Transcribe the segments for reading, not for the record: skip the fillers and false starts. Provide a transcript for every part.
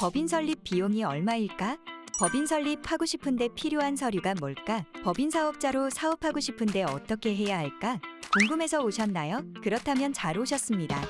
법인 설립 비용이 얼마일까? 법인 설립하고 싶은데 필요한 서류가 뭘까? 법인 사업자로 사업하고 싶은데 어떻게 해야 할까? 궁금해서 오셨나요? 그렇다면 잘 오셨습니다.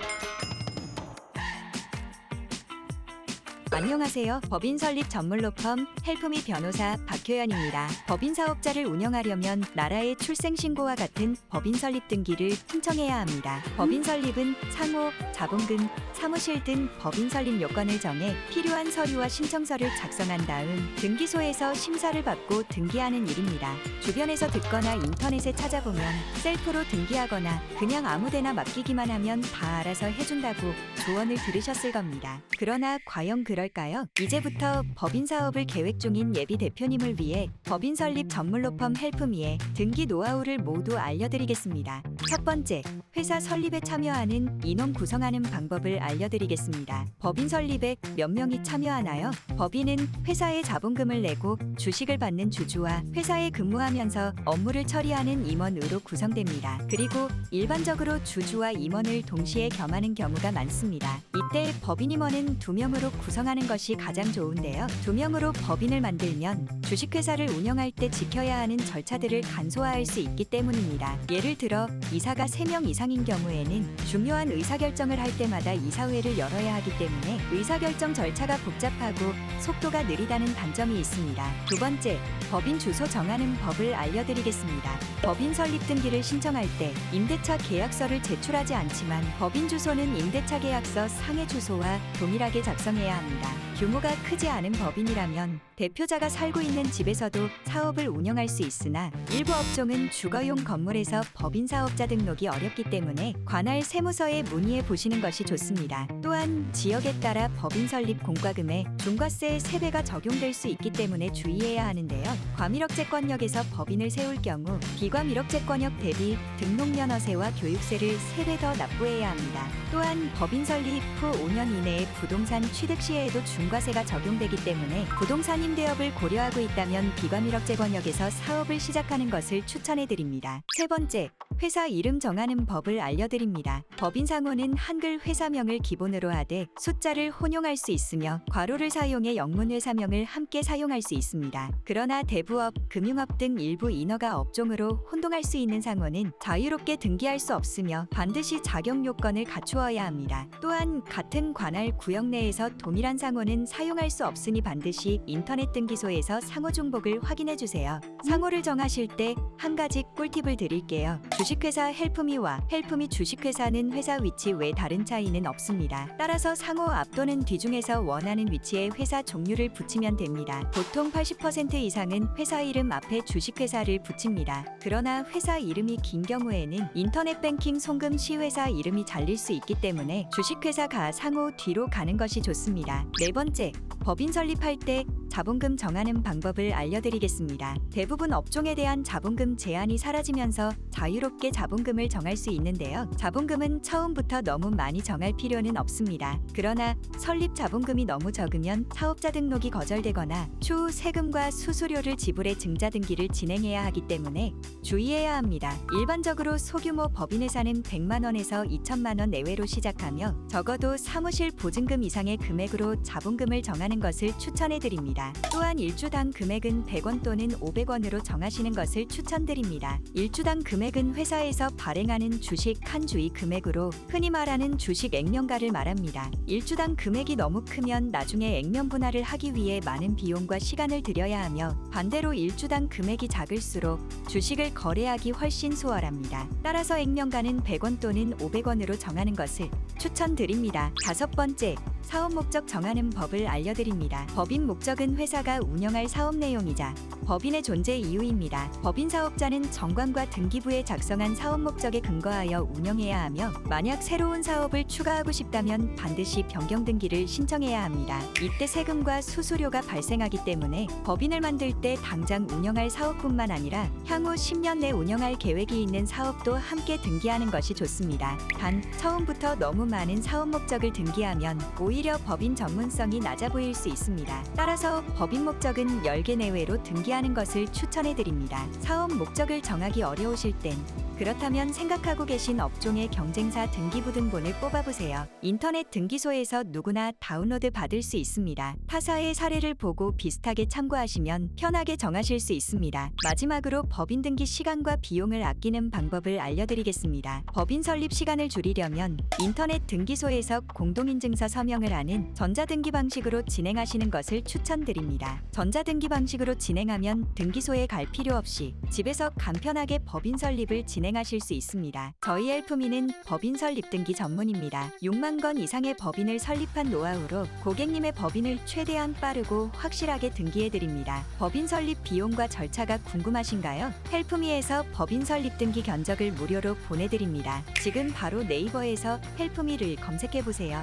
안녕하세요. 법인 설립 전문 로펌 헬프미 변호사 박효연입니다. 법인 사업자를 운영하려면 나라의 출생신고와 같은 법인 설립 등기를 신청해야 합니다. 법인 설립은 상호, 자본금, 사무실 등 법인 설립 요건을 정해 필요한 서류와 신청서를 작성한 다음 등기소에서 심사를 받고 등기하는 일입니다. 주변에서 듣거나 인터넷에 찾아보면 셀프로 등기하거나 그냥 아무데나 맡기기만 하면 다 알아서 해준다고 조언을 들으셨을 겁니다. 그러나 과연 그럴까요? 이제부터 법인 사업을 계획 중인 예비 대표님을 위해 법인 설립 전문 로펌 헬프미의 등기 노하우를 모두 알려드리겠습니다. 첫 번째, 회사 설립에 참여하는 인원 구성하는 방법을 알려드리겠습니다. 법인 설립에 몇 명이 참여하나요? 법인은 회사에 자본금을 내고 주식을 받는 주주와 회사에 근무하면서 업무를 처리하는 임원으로 구성됩니다. 그리고 일반적으로 주주와 임원을 동시에 겸하는 경우가 많습니다. 이때 법인 임원은 2명으로 구성하는 것이 가장 좋은데요. 2명으로 법인을 만들면 주식회사를 운영할 때 지켜야 하는 절차들을 간소화할 수 있기 때문입니다. 예를 들어 이사가 3명 이상인 경우에는 중요한 의사결정을 할 때마다 이사회를 열어야 하기 때문에 의사결정 절차가 복잡하고 속도가 느리다는 단점이 있습니다. 두 번째, 법인 주소 정하는 법을 알려드리겠습니다. 법인 설립 등기를 신청할 때 임대차 계약서를 제출하지 않지만 법인 주소는 임대차 계약서 상해 주소와 동일하게 작성해야 합니다. 규모가 크지 않은 법인이라면 대표자가 살고 있는 집에서도 사업을 운영할 수 있으나 일부 업종은 주거용 건물에서 법인 사업자 등록이 어렵기 때문에 관할 세무서에 문의해 보시는 것이 좋습니다. 또한 지역에 따라 법인 설립 공과금에 중과세 3배가 적용될 수 있기 때문에 주의해야 하는데요. 과밀억제권역에서 법인을 세울 경우 비과밀억제권역 대비 등록면허세와 교육세를 3배 더 납부해야 합니다. 또한 법인 설립 후 5년 이내에 부동산 취득 시에도 중과세가 적용되기 때문에 부동산 임대업을 고려하고 있다면 비과밀억제권역에서 사업을 시작하는 것을 추천해드립니다. 세 번째, 회사 이름 정하는 법을 알려드립니다. 법인상호는 한글 회사명을 기본으로 하되 숫자를 혼용할 수 있으며 괄호를 사용해 영문 회사명을 함께 사용할 수 있습니다. 그러나 대부업, 금융업 등 일부 인허가 업종으로 혼동할 수 있는 상호는 자유롭게 등기할 수 없으며 반드시 자격 요건을 갖추어야 합니다. 또한 같은 관할 구역 내에서 동일한 상호는 사용할 수 없으니 반드시 인터넷 등기소에서 상호 중복을 확인해 주세요. 상호를 정하실 때 한 가지 꿀팁을 드릴게요. 주식회사 헬프미와 헬프미 주식회사는 회사 위치 외 다른 차이는 없습니다. 따라서 상호 앞 또는 뒤 중에서 원하는 위치에 회사 종류를 붙이면 됩니다. 보통 80% 이상은 회사 이름 앞에 주식회사를 붙입니다. 그러나 회사 이름이 긴 경우에는 인터넷 뱅킹 송금 시 회사 이름이 잘릴 수 있기 때문에 주식회사가 상호 뒤로 가는 것이 좋습니다. 네 번째, 법인 설립할 때 자본금 정하는 방법을 알려드리겠습니다. 대부분 업종에 대한 자본금 제한이 사라지면서 자유롭게 자본금을 정할 수 있는데요. 자본금은 처음부터 너무 많이 정할 필요는 없습니다. 그러나 설립 자본금이 너무 적으면 사업자 등록이 거절되거나 추후 세금과 수수료를 지불해 증자 등기를 진행해야 하기 때문에 주의해야 합니다. 일반적으로 소규모 법인회사는 100만 원에서 2천만 원 내외로 시작하며 적어도 사무실 보증금 이상의 금액으로 자본금을 정하는 것을 추천해드립니다. 또한 일주당 금액은 100원 또는 500원으로 정하시는 것을 추천드립니다. 일주당 금액은 회사에서 발행하는 주식 한 주의 금액으로 흔히 말하는 주식 액면가를 말합니다. 일주당 금액이 너무 크면 나중에 액면 분할을 하기 위해 많은 비용과 시간을 들여야 하며 반대로 일주당 금액이 작을수록 주식을 거래하기 훨씬 수월합니다. 따라서 액면가는 100원 또는 500원으로 정하는 것을 추천드립니다. 다섯 번째, 사업 목적 정하는 법을 알려드립니다. 법인 목적은 회사가 운영할 사업 내용이자 법인의 존재 이유입니다. 법인 사업자는 정관과 등기부에 작성한 사업 목적에 근거하여 운영해야 하며 만약 새로운 사업을 추가하고 싶다면 반드시 변경 등기를 신청해야 합니다. 이때 세금과 수수료가 발생하기 때문에 법인을 만들 때 당장 운영할 사업뿐만 아니라 향후 10년 내 운영할 계획이 있는 사업도 함께 등기하는 것이 좋습니다. 단 처음부터 너무 많은 사업 목적을 등기하면 오히려 법인 전문성이 낮아 보일 드릴 수 있습니다. 따라서 법인 목적은 10개 내외로 등기하는 것을 추천해 드립니다. 사업 목적을 정하기 어려우실 땐 그렇다면 생각하고 계신 업종의 경쟁사 등기부등본을 뽑아보세요. 인터넷 등기소에서 누구나 다운로드 받을 수 있습니다. 타사의 사례를 보고 비슷하게 참고하시면 편하게 정하실 수 있습니다. 마지막으로 법인 등기 시간과 비용을 아끼는 방법을 알려드리겠습니다. 법인 설립 시간을 줄이려면 인터넷 등기소에서 공동인증서 서명을 하는 전자등기 방식으로 진행하시는 것을 추천드립니다. 전자등기 방식으로 진행하면 등기소에 갈 필요 없이 집에서 간편하게 법인 설립을 진행하실 수 있습니다. 저희 헬프미는 법인 설립 등기 전문입니다. 6만 건 이상의 법인을 설립한 노하우로 고객님의 법인을 최대한 빠르고 확실하게 등기해드립니다. 법인 설립 비용과 절차가 궁금하신가요? 헬프미에서 법인 설립 등기 견적을 무료로 보내드립니다. 지금 바로 네이버에서 헬프미를 검색해보세요.